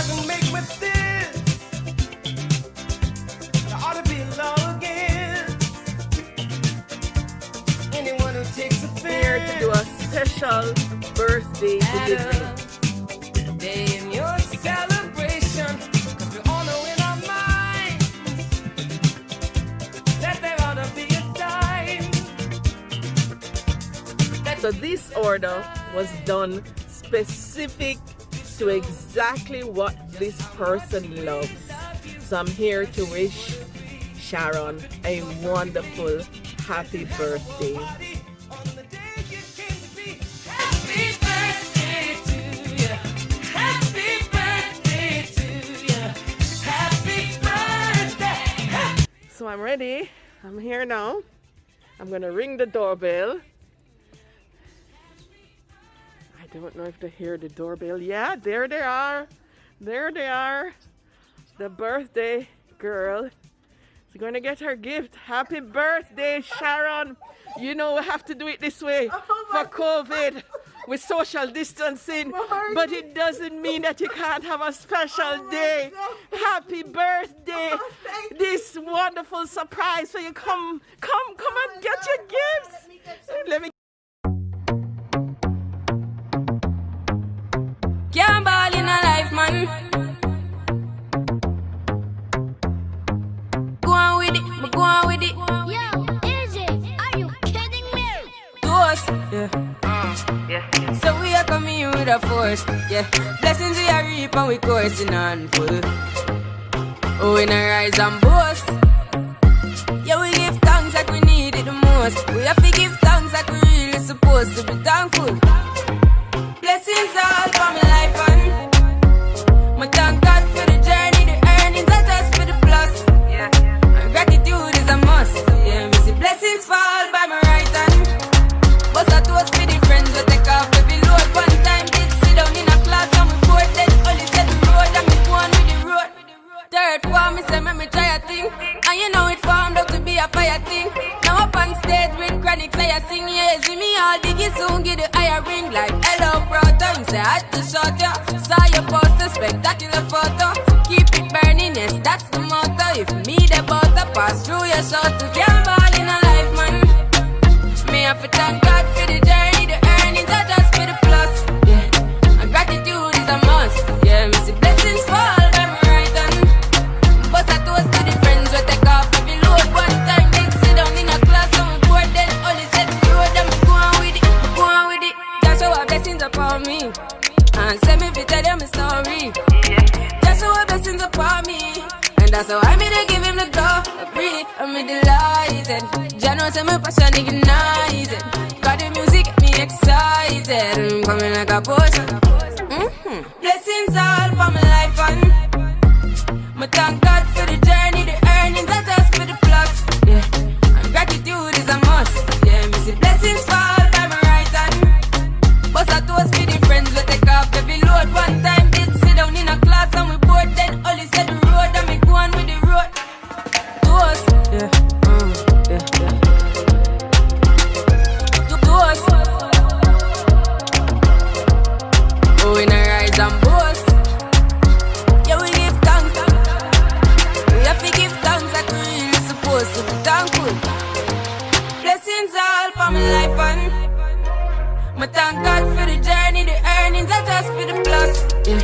doesn't make much sense. There ought to be law again. Anyone who takes offense. Here to do a special birthday delivery. Day in your celebration, 'cause we all know in our minds that there ought to be a time. So this order was done specific to exactly what this person loves. So I'm here to wish Sharon a wonderful happy birthday. On the day you came to be. Happy birthday to you. Happy birthday to you. Happy birthday. So I'm ready. I'm here now. I'm gonna ring the doorbell. I don't know if they hear the doorbell. Yeah, there they are. There they are. The birthday girl. She's gonna get her gift. Happy birthday, Sharon. You know we have to do it this way for COVID with social distancing, but it doesn't mean that you can't have a special day. Happy birthday. This wonderful surprise for you. Come and get your gifts. Let me. Can't ball in a life, man. Go on with it, but go on with it. Yo, Izzy, are you kidding me? Toast, yeah. So we are coming here with a force, yeah. Blessings we are reap and we coursing on full. Oh, we not rise and boast. Yeah, we give thanks like we need it the most. We have to give thanks like we really supposed to be thankful. Blessings all for my life and my thank God for the journey, the earnings are just for the plus. Yeah, and gratitude is a must. Yeah, me see blessings fall by my right hand. But I toast for the friends we take off every load. One time did sit down in a class and we both then only said the road and me go on with the road. Third form, me say me try a thing, and you know it formed out to be a fire thing. Now up on stage with chronic, say I sing, yeah, see me all diggy soon, get the higher ring like hello, brother. You say I had to shot ya, saw your poster, spectacular photo. Keep it burning, yes, that's the motto. If me the butter pass through your shot, to can't ball in a life, man. Me have to thank God for the journey, the earnings are just for the plus. Yeah, and gratitude is a must. Yeah, me see blessings fall. But I toast to the friends we take off every load. One time they sit down in a class and we board then only said the road and we go on with it, go on with it. Just show our blessings upon me and send me to tell them a story. Just show our blessings upon me, and that's how I made to give him the glory. I'm delighted. Jah knows say my passion ignited. Got the music get me excited. I'm coming like a potion. Blessings all for my life and my thank God for the journey, the earnings are just for the plus. Yeah, and gratitude is a must. Yeah, me see blessings fall by my right hand. But I toast for the friends we take off every load. One time did sit down in a class and we both then only said the road and me go on with the road. Toast, yeah, yeah. Toast. Oh, we not rise and boast. Yeah, we give thanks. We have to give thanks like we really supposed to be thankful. Blessings all for my life and my thank God for the journey, the earnings are just for the plus. Yeah,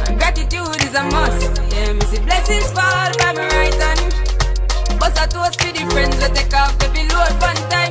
and gratitude is a must. Yeah, me see blessings fall by my right hand. But I toast for the friends we take off every load. One time